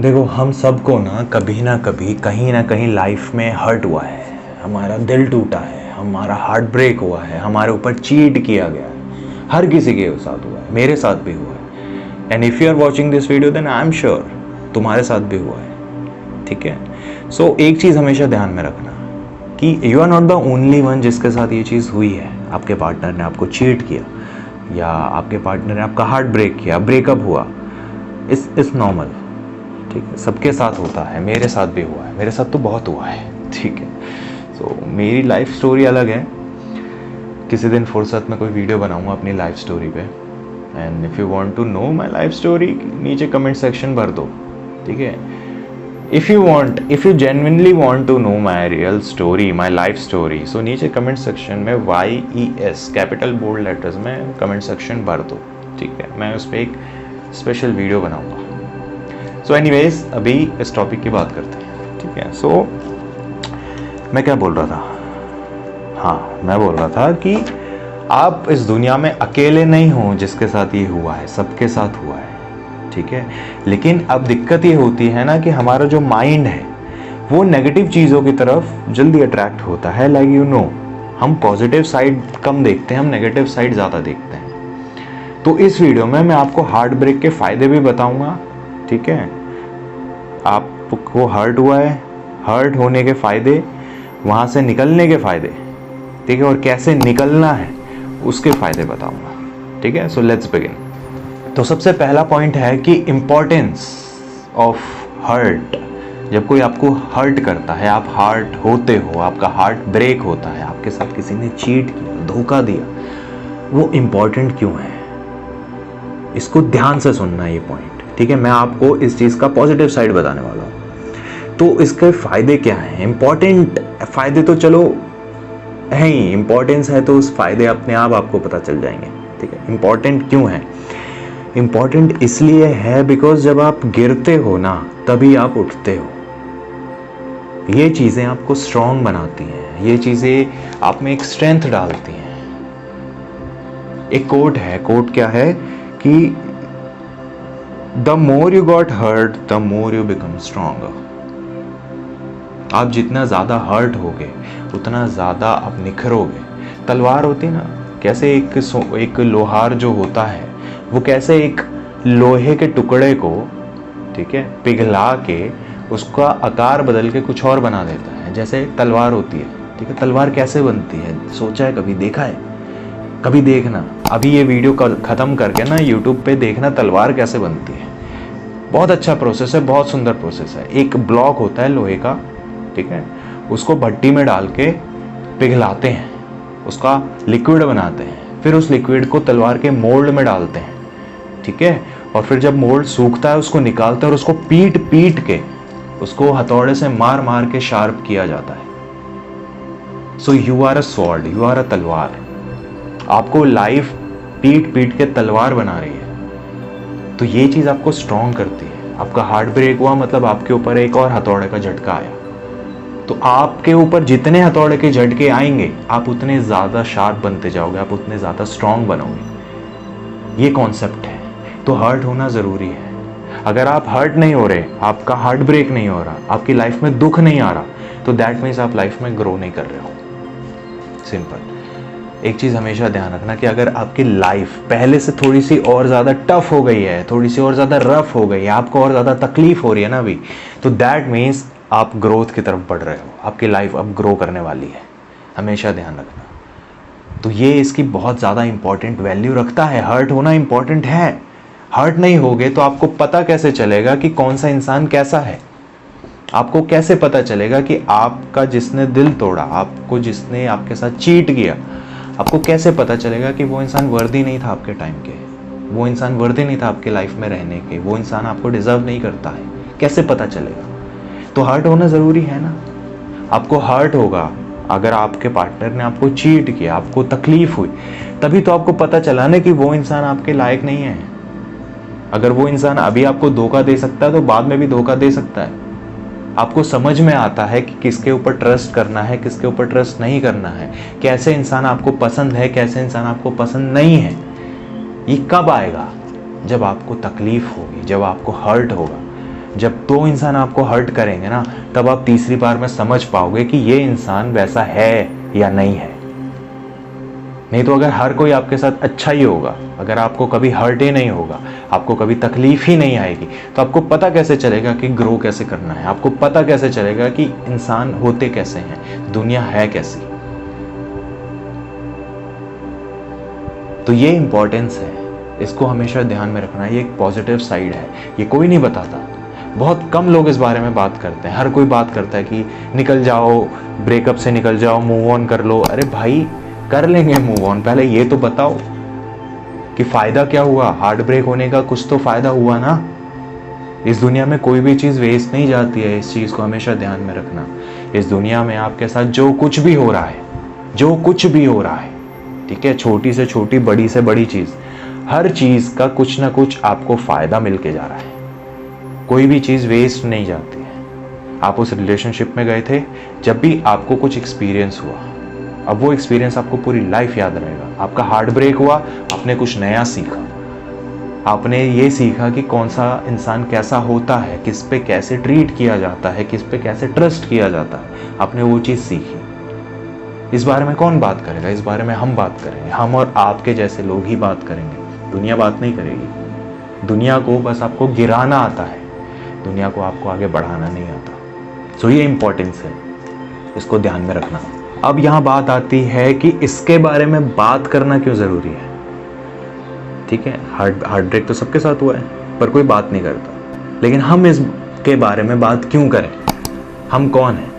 देखो, हम सबको ना कभी कहीं ना कहीं लाइफ में हर्ट हुआ है, हमारा दिल टूटा है, हमारा हार्ट ब्रेक हुआ है, हमारे ऊपर चीट किया गया है। हर किसी के साथ हुआ है, मेरे साथ भी हुआ है। And if you are watching this video then I am sure तुम्हारे साथ भी हुआ है। ठीक है। सो एक चीज़ हमेशा ध्यान में रखना कि you are not the only one जिसके साथ ये चीज़ हुई है। आपके पार्टनर ने आपको चीट किया या आपके पार्टनर ने आपका हार्ट ब्रेक किया, ब्रेकअप हुआ, इस नॉर्मल। ठीक है, सबके साथ होता है, मेरे साथ भी हुआ है, मेरे साथ तो बहुत हुआ है। ठीक है। सो मेरी लाइफ स्टोरी अलग है। किसी दिन फुर्सत में कोई वीडियो बनाऊंगा अपनी लाइफ स्टोरी पे। And if you want to know my life story, नीचे कमेंट सेक्शन भर दो। ठीक है। If you genuinely want to know my real story, my life story, so नीचे कमेंट सेक्शन में YES कैपिटल बोल्ड लेटर्स में comment section भर दो। ठीक है, मैं उस पर एक स्पेशल वीडियो बनाऊंगा। सो एनीवेज, अभी इस टॉपिक की बात करते हैं। ठीक है। सो मैं क्या बोल रहा था? हाँ, मैं बोल रहा था कि आप इस दुनिया में अकेले नहीं हो जिसके साथ ये हुआ है, सबके साथ हुआ है। ठीक है। लेकिन अब दिक्कत ये होती है ना कि हमारा जो माइंड है वो नेगेटिव चीज़ों की तरफ जल्दी अट्रैक्ट होता है। लाइक यू नो, हम पॉजिटिव साइड कम देखते हैं, हम नेगेटिव साइड ज़्यादा देखते हैं। तो इस वीडियो में मैं आपको हार्ट ब्रेक के फ़ायदे भी बताऊंगा। ठीक है। आपको हर्ट हुआ है, हर्ट होने के फ़ायदे, वहाँ से निकलने के फ़ायदे, ठीक है, और कैसे निकलना है उसके फ़ायदे बताऊंगा। ठीक है। So let's begin. तो सबसे पहला पॉइंट है कि इम्पोर्टेंस ऑफ हर्ट। जब कोई आपको हर्ट करता है, आप हर्ट होते हो, आपका हार्ट ब्रेक होता है, आपके साथ किसी ने चीट किया, धोखा दिया, वो इम्पोर्टेंट क्यों है? इसको ध्यान से सुनना ये पॉइंट। ठीक है। मैं आपको इस चीज़ का पॉजिटिव साइड बताने वाला हूँ। तो इसके फ़ायदे क्या हैं? इम्पॉर्टेंट फ़ायदे तो चलो है ही, इम्पोर्टेंस है तो उस फायदे अपने आप आपको पता चल जाएंगे। ठीक है। इम्पॉर्टेंट क्यों है? इम्पॉर्टेंट इसलिए है बिकॉज जब आप गिरते हो ना, तभी आप उठते हो। ये चीज़ें आपको स्ट्रांग बनाती हैं, ये चीज़ें आप में एक स्ट्रेंथ डालती हैं। एक कोट है, कोट क्या है कि the more you got hurt the more you become stronger. आप जितना ज़्यादा हर्ट होगे उतना ज़्यादा आप निखरोगे। तलवार होती ना, कैसे एक लोहार जो होता है वो कैसे एक लोहे के टुकड़े को, ठीक है, पिघला के उसका आकार बदल के कुछ और बना देता है, जैसे तलवार होती है। ठीक है। तलवार कैसे बनती है, सोचा है कभी? देखा है? कभी देखना, अभी ये वीडियो ख़त्म करके ना यूट्यूब पे देखना तलवार कैसे बनती है। बहुत अच्छा प्रोसेस है, बहुत सुंदर प्रोसेस है। एक ब्लॉक होता है लोहे का, ठीक है, उसको भट्टी में डाल के पिघलाते हैं, उसका लिक्विड बनाते हैं, फिर उस लिक्विड को तलवार के मोल्ड में डालते हैं। ठीक है। और फिर जब मोल्ड सूखता है उसको निकालते हैं और उसको पीट पीट के, उसको हथौड़े से मार मार के शार्प किया जाता है। So you are a sword, you are a तलवार। आपको लाइफ पीट पीट के तलवार बना रही है। तो ये चीज़ आपको स्ट्रॉन्ग करती है। आपका हार्ट ब्रेक हुआ मतलब आपके ऊपर एक और हथौड़े का झटका आया। तो आपके ऊपर जितने हथौड़े के झटके आएंगे आप उतने ज़्यादा शार्प बनते जाओगे, आप उतने ज़्यादा स्ट्रॉन्ग बनोगे। ये कॉन्सेप्ट है। तो हर्ट होना ज़रूरी है। अगर आप हर्ट नहीं हो रहे, आपका हार्ट ब्रेक नहीं हो रहा, आपकी लाइफ में दुख नहीं आ रहा, तो दैट मीन्स आप लाइफ में ग्रो नहीं कर रहे हो। सिंपल। एक चीज़ हमेशा ध्यान रखना कि अगर आपकी लाइफ पहले से थोड़ी सी और ज़्यादा टफ हो गई है, थोड़ी सी और ज़्यादा रफ हो गई है, आपको और ज़्यादा तकलीफ हो रही है ना अभी, तो दैट मीन्स आप ग्रोथ की तरफ बढ़ रहे हो, आपकी लाइफ अब ग्रो करने वाली है। हमेशा ध्यान रखना। तो ये इसकी बहुत ज़्यादा इंपॉर्टेंट वैल्यू रखता है। हर्ट होना इंपॉर्टेंट है। हर्ट नहीं होगे तो आपको पता कैसे चलेगा कि कौन सा इंसान कैसा है? आपको कैसे पता चलेगा कि आपका जिसने दिल तोड़ा, आपको जिसने आपके साथ चीट किया, आपको कैसे पता चलेगा कि वो इंसान वर्दी नहीं था आपके टाइम के, वो इंसान वर्दी नहीं था आपके लाइफ में रहने के, वो इंसान आपको डिजर्व नहीं करता है? कैसे पता चलेगा? तो हर्ट होना ज़रूरी है ना। आपको हर्ट होगा अगर आपके पार्टनर ने आपको चीट किया, आपको तकलीफ हुई, तभी तो आपको पता चला ना कि वो इंसान आपके लायक नहीं है। अगर वो इंसान अभी आपको धोखा दे सकता है तो बाद में भी धोखा दे सकता है। आपको समझ में आता है कि किसके ऊपर ट्रस्ट करना है, किसके ऊपर ट्रस्ट नहीं करना है, कैसे इंसान आपको पसंद है, कैसे इंसान आपको पसंद नहीं है। ये कब आएगा? जब आपको तकलीफ होगी, जब आपको हर्ट होगा, जब दो इंसान आपको हर्ट करेंगे ना, तब आप तीसरी बार में समझ पाओगे कि ये इंसान वैसा है या नहीं है। नहीं तो अगर हर कोई आपके साथ अच्छा ही होगा, अगर आपको कभी हर्ट ही नहीं होगा, आपको कभी तकलीफ ही नहीं आएगी, तो आपको पता कैसे चलेगा कि ग्रो कैसे करना है? आपको पता कैसे चलेगा कि इंसान होते कैसे हैं, दुनिया है कैसी? तो ये इंपॉर्टेंस है, इसको हमेशा ध्यान में रखना। ये एक पॉजिटिव साइड है, ये कोई नहीं बताता। बहुत कम लोग इस बारे में बात करते हैं। हर कोई बात करता है कि निकल जाओ, ब्रेकअप से निकल जाओ, मूव ऑन कर लो। अरे भाई, कर लेंगे मूव ऑन, पहले ये तो बताओ कि फायदा क्या हुआ? हार्ट ब्रेक होने का कुछ तो फायदा हुआ ना। इस दुनिया में कोई भी चीज़ वेस्ट नहीं जाती है, इस चीज़ को हमेशा ध्यान में रखना। इस दुनिया में आपके साथ जो कुछ भी हो रहा है, जो कुछ भी हो रहा है, ठीक है, छोटी से छोटी, बड़ी से बड़ी चीज़, हर चीज़ का कुछ ना कुछ आपको फायदा मिल के जा रहा है। कोई भी चीज़ वेस्ट नहीं जाती है। आप उस रिलेशनशिप में गए थे, जब भी आपको कुछ एक्सपीरियंस हुआ, अब वो एक्सपीरियंस आपको पूरी लाइफ याद रहेगा। आपका हार्ट ब्रेक हुआ, आपने कुछ नया सीखा, आपने ये सीखा कि कौन सा इंसान कैसा होता है, किस पे कैसे ट्रीट किया जाता है, किस पे कैसे ट्रस्ट किया जाता है, आपने वो चीज़ सीखी। इस बारे में कौन बात करेगा? इस बारे में हम बात करेंगे, हम और आपके जैसे लोग ही बात करेंगे। दुनिया बात नहीं करेगी। दुनिया को बस आपको गिराना आता है, दुनिया को आपको आगे बढ़ाना नहीं आता। सो ये इंपॉर्टेंस है, इसको ध्यान में रखना। अब यहाँ बात आती है कि इसके बारे में बात करना क्यों ज़रूरी है। ठीक है, हार्ट ब्रेक तो सबके साथ हुआ है, पर कोई बात नहीं करता। लेकिन हम इसके बारे में बात क्यों करें? हम कौन हैं?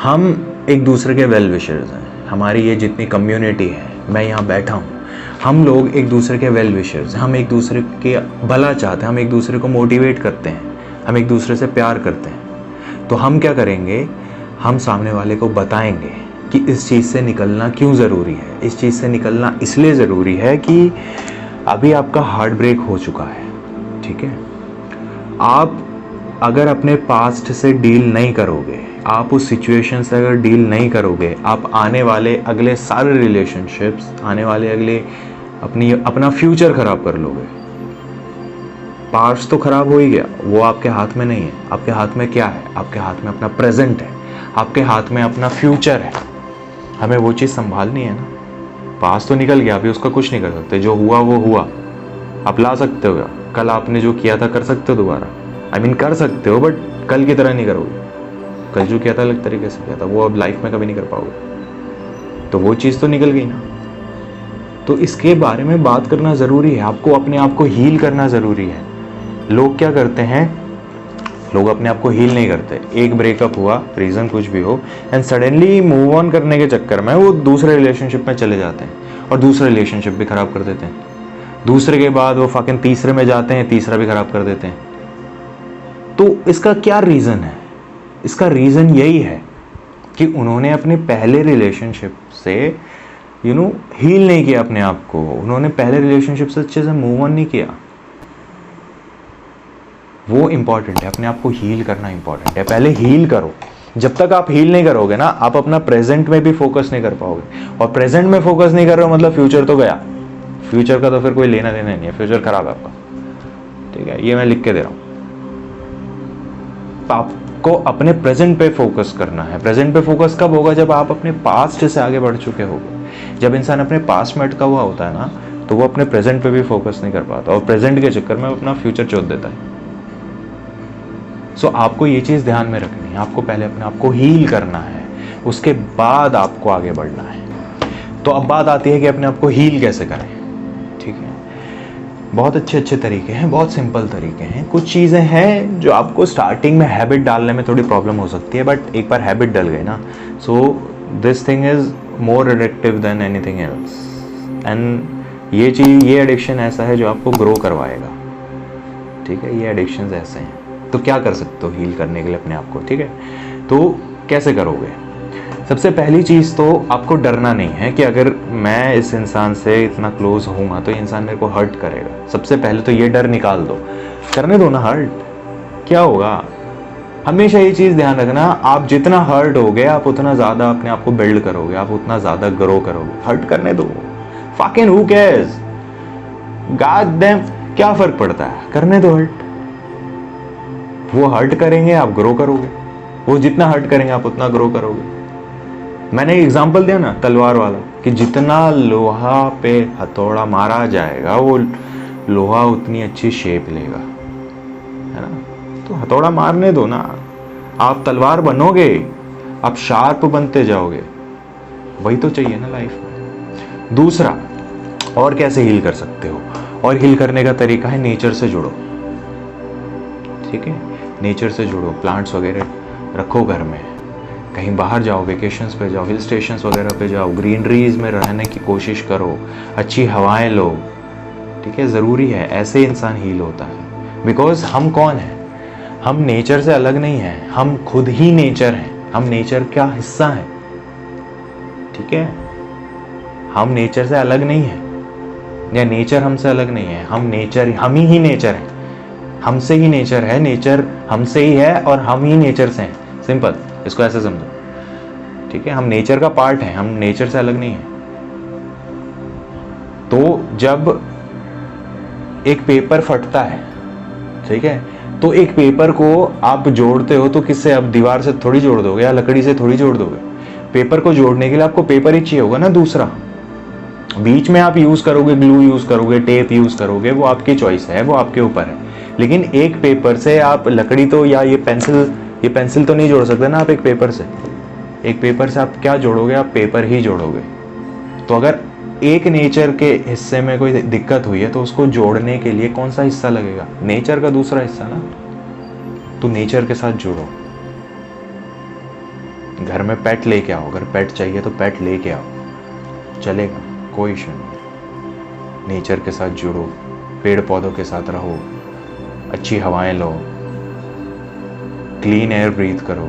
हम एक दूसरे के वेल विशर्स हैं। हमारी ये जितनी कम्युनिटी है, मैं यहाँ बैठा हूँ, हम लोग एक दूसरे के वेल विशर्स हैं। हम एक दूसरे के भला चाहते हैं, हम एक दूसरे को मोटिवेट करते हैं, हम एक दूसरे से प्यार करते हैं। तो हम क्या करेंगे? हम सामने वाले को बताएंगे कि इस चीज़ से निकलना क्यों ज़रूरी है। इस चीज़ से निकलना इसलिए ज़रूरी है कि अभी आपका हार्ट ब्रेक हो चुका है, ठीक है। आप अगर अपने पास्ट से डील नहीं करोगे, आप उस सिचुएशन से अगर डील नहीं करोगे, आप आने वाले अगले सारे रिलेशनशिप्स, आने वाले अगले अपना फ्यूचर ख़राब कर लोगे। पास्ट तो ख़राब हो ही गया, वो आपके हाथ में नहीं है। आपके हाथ में क्या है? आपके हाथ में अपना प्रेजेंट है, आपके हाथ में अपना फ्यूचर है। हमें वो चीज़ संभालनी है ना। पास्ट तो निकल गया, अभी उसका कुछ नहीं कर सकते। जो हुआ वो हुआ, आप ला सकते हो। कल आपने जो किया था कर सकते हो दोबारा, कर सकते हो, बट कल की तरह नहीं करोगे। कल जो किया था अलग तरीके से किया था, वो अब लाइफ में कभी नहीं कर पाओगे। तो वो चीज़ तो निकल गई ना। तो इसके बारे में बात करना ज़रूरी है। आपको अपने आप को हील करना ज़रूरी है। लोग क्या करते हैं? लोग अपने आप को हील नहीं करते। एक ब्रेकअप हुआ, रीज़न कुछ भी हो, एंड सडनली मूव ऑन करने के चक्कर में वो दूसरे रिलेशनशिप में चले जाते हैं और दूसरा रिलेशनशिप भी ख़राब कर देते हैं। दूसरे के बाद वो फकिंग तीसरे में जाते हैं, तीसरा भी ख़राब कर देते हैं। तो इसका क्या रीज़न है? इसका रीज़न यही है कि उन्होंने अपने पहले रिलेशनशिप से हील नहीं किया अपने आप को। उन्होंने पहले रिलेशनशिप से अच्छे से मूव ऑन नहीं किया। वो इम्पॉर्टेंट है, अपने आप को हील करना इम्पॉर्टेंट है। पहले हील करो। जब तक आप हील नहीं करोगे ना, आप अपना प्रेजेंट में भी फोकस नहीं कर पाओगे। और प्रेजेंट में फोकस नहीं कर रहे हो मतलब फ्यूचर तो गया। फ्यूचर का तो फिर कोई लेना देना नहीं है, फ्यूचर खराब है आपका, ठीक है। ये मैं लिख के दे रहा हूँ। आपको अपने प्रेजेंट पे फोकस करना है। प्रेजेंट पे फोकस कब होगा? जब आप अपने पास्ट से आगे बढ़ चुके होगे। जब इंसान अपने पास्ट में अटका हुआ होता है ना, तो वो अपने प्रेजेंट पे भी फोकस नहीं कर पाता और प्रेजेंट के चक्कर में अपना फ्यूचर चोट देता है। सो आपको ये चीज़ ध्यान में रखनी है। आपको पहले अपने आप को हील करना है, उसके बाद आपको आगे बढ़ना है। तो अब बात आती है कि अपने आप को हील कैसे करें, ठीक है। बहुत अच्छे तरीके हैं, बहुत सिंपल तरीके हैं। कुछ चीज़ें हैं जो आपको स्टार्टिंग में हैबिट डालने में थोड़ी प्रॉब्लम हो सकती है, बट एक बार हैबिट डल गई ना, so this thing is more addictive than anything else. And ये एडिक्शन ऐसा है जो आपको ग्रो करवाएगा, ठीक है। ये एडिक्शंस ऐसे हैं। तो क्या कर सकते हो हील करने के लिए अपने आप को, ठीक है। तो कैसे करोगे? सबसे पहली चीज़ तो आपको डरना नहीं है कि अगर मैं इस इंसान से इतना क्लोज होऊंगा तो ये इंसान मेरे को हर्ट करेगा। सबसे पहले तो ये डर निकाल दो, करने दो ना हर्ट, क्या होगा। हमेशा ये चीज़ ध्यान रखना, आप जितना हर्ट होगे आप उतना ज़्यादा अपने आप को बिल्ड करोगे, आप उतना ज़्यादा ग्रो करोगे। हर्ट करने दो, फकिंग हू केयर्स, गॉड डैम, क्या फ़र्क पड़ता है, करने दो हर्ट। वो हर्ट करेंगे, आप ग्रो करोगे। वो जितना हर्ट करेंगे आप उतना ग्रो करोगे। मैंने एक एग्जांपल दिया ना तलवार वाला, कि जितना लोहा पे हथौड़ा मारा जाएगा वो लोहा उतनी अच्छी शेप लेगा, है ना। तो हथौड़ा मारने दो ना, आप तलवार बनोगे, आप शार्प बनते जाओगे। वही तो चाहिए ना लाइफ में। दूसरा, और कैसे हील कर सकते हो, और हील करने का तरीका है नेचर से जुड़ो। ठीक है, नेचर से जुड़ो, प्लांट्स वगैरह रखो घर में, कहीं बाहर जाओ, वेकेशंस पे जाओ, हिल स्टेशंस वगैरह पे जाओ, ग्रीनरीज में रहने की कोशिश करो, अच्छी हवाएं लो। ठीक है, ज़रूरी है, ऐसे इंसान हील होता है। बिकॉज हम कौन हैं, हम नेचर से अलग नहीं हैं, हम खुद ही नेचर हैं, हम नेचर का हिस्सा हैं। ठीक है, हम नेचर से अलग नहीं हैं, या नेचर हमसे अलग नहीं है। हम नेचर, हम ही नेचर हैं, हमसे ही नेचर है, नेचर हमसे ही है और हम ही नेचर से हैं। सिंपल, इसको ऐसे समझो। ठीक है, हम नेचर का पार्ट हैं, हम नेचर से अलग नहीं है। तो जब एक पेपर फटता है, ठीक है, तो एक पेपर को आप जोड़ते हो तो किससे, आप दीवार से थोड़ी जोड़ दोगे या लकड़ी से थोड़ी जोड़ दोगे। पेपर को जोड़ने के लिए आपको पेपर ही चाहिए होगा ना। दूसरा, बीच में आप यूज करोगे, ग्लू यूज करोगे, टेप यूज करोगे, वो आपकी चॉइस है, वो आपके ऊपर है। लेकिन एक पेपर से आप लकड़ी तो, या ये पेंसिल तो नहीं जोड़ सकते ना आप एक पेपर से। एक पेपर से आप क्या जोड़ोगे, आप पेपर ही जोड़ोगे। तो अगर एक नेचर के हिस्से में कोई दिक्कत हुई है तो उसको जोड़ने के लिए कौन सा हिस्सा लगेगा, नेचर का दूसरा हिस्सा ना। तो नेचर के साथ जुड़ो। घर में पेट लेके आओ, अगर पेट चाहिए तो पेट लेके आओ, चलेगा, कोई इशू नहीं। नेचर के साथ जुड़ो, पेड़ पौधों के साथ रहो, अच्छी हवाएं लो, क्लीन एयर ब्रीथ करो।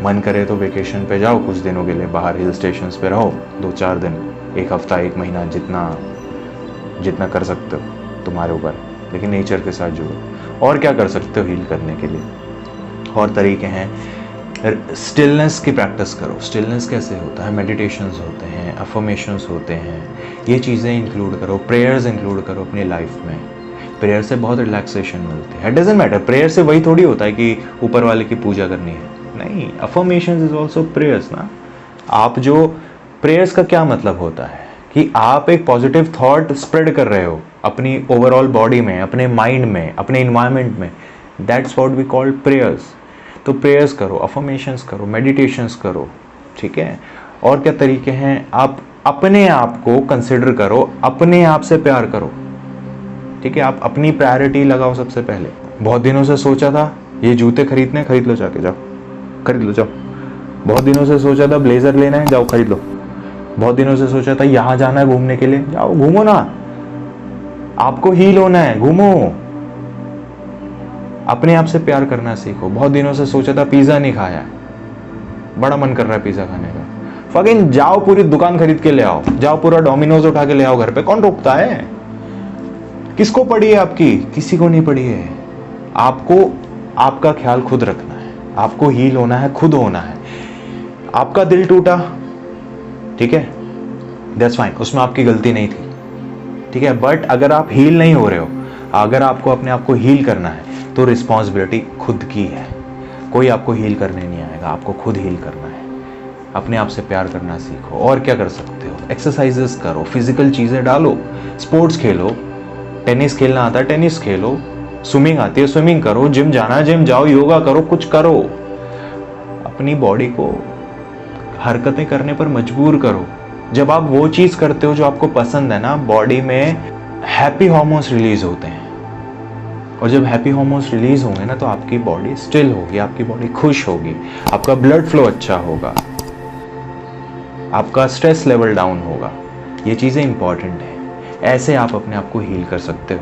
मन करे तो वेकेशन पे जाओ कुछ दिनों के लिए, बाहर हिल स्टेशंस पे रहो 2-4 दिन, एक हफ्ता, एक महीना, जितना कर सकते हो तुम्हारे ऊपर, लेकिन नेचर के साथ जुड़ो। और क्या कर सकते हो हील करने के लिए, और तरीके हैं। स्टिलनेस की प्रैक्टिस करो। स्टिलनेस कैसे होता है, मेडिटेशंस होते हैं, अफर्मेशंस होते हैं, ये चीज़ें इंक्लूड करो, प्रेयर्स इंक्लूड करो अपनी लाइफ में। प्रेयर से बहुत रिलैक्सेशन मिलती है। इट डजंट मैटर, प्रेयर से वही थोड़ी होता है कि ऊपर वाले की पूजा करनी है, नहीं। अफर्मेशंस इज ऑल्सो प्रेयर्स ना। आप जो प्रेयर्स का क्या मतलब होता है कि आप एक पॉजिटिव थॉट स्प्रेड कर रहे हो अपनी ओवरऑल बॉडी में, अपने माइंड में, अपने इन्वायरमेंट में। That's what we call prayers. तो प्रेयर्स करो, अफर्मेशंस करो, मेडिटेशंस करो। ठीक है, और क्या तरीके हैं, आप अपने आप को कंसिडर करो, अपने आप से प्यार करो। ठीक है, आप अपनी प्रायोरिटी लगाओ सबसे पहले। बहुत दिनों से सोचा था ये जूते खरीदने, खरीद लो, जाके जाओ खरीद लो, जाओ। बहुत दिनों से सोचा था ब्लेजर लेना है, जाओ खरीद लो। बहुत दिनों से सोचा था यहाँ जाना है घूमने के लिए, जाओ घूमो ना। आपको हील होना है, घूमो। अपने आप से प्यार करना सीखो। बहुत दिनों से सोचा था पिज्जा नहीं खाया, बड़ा मन कर रहा है पिज्जा खाने का, फकिंग जाओ पूरी दुकान खरीद के ले आओ, जाओ पूरा डोमिनोज उठा के ले आओ घर पे। कौन रोकता है? किसको पड़ी है आपकी? किसी को नहीं पड़ी है। आपको आपका ख्याल खुद रखना है, आपको हील होना है, खुद होना है। आपका दिल टूटा, ठीक है, दैट्स फाइन, उसमें आपकी गलती नहीं थी, ठीक है। बट अगर आप हील नहीं हो रहे हो, अगर आपको अपने आप को हील करना है तो रिस्पॉन्सिबिलिटी खुद की है। कोई आपको हील करने नहीं आएगा, आपको खुद हील करना है। अपने आप से प्यार करना सीखो। और क्या कर सकते हो? एक्सरसाइजेस करो, फिजिकल चीज़ें डालो, स्पोर्ट्स खेलो। टेनिस खेलना आता है, टेनिस खेलो। स्विमिंग आती है, स्विमिंग करो। जिम जाना है, जिम जाओ। योगा करो, कुछ करो। अपनी बॉडी को हरकतें करने पर मजबूर करो। जब आप वो चीज़ करते हो जो आपको पसंद है ना, बॉडी में हैप्पी हार्मोन्स रिलीज होते हैं। और जब हैप्पी हार्मोन्स रिलीज होंगे ना तो आपकी बॉडी स्टिल होगी, आपकी बॉडी खुश होगी, आपका ब्लड फ्लो अच्छा होगा, आपका स्ट्रेस लेवल डाउन होगा। ये चीज़ें इंपॉर्टेंट है। ऐसे आप अपने आप को हील कर सकते हो।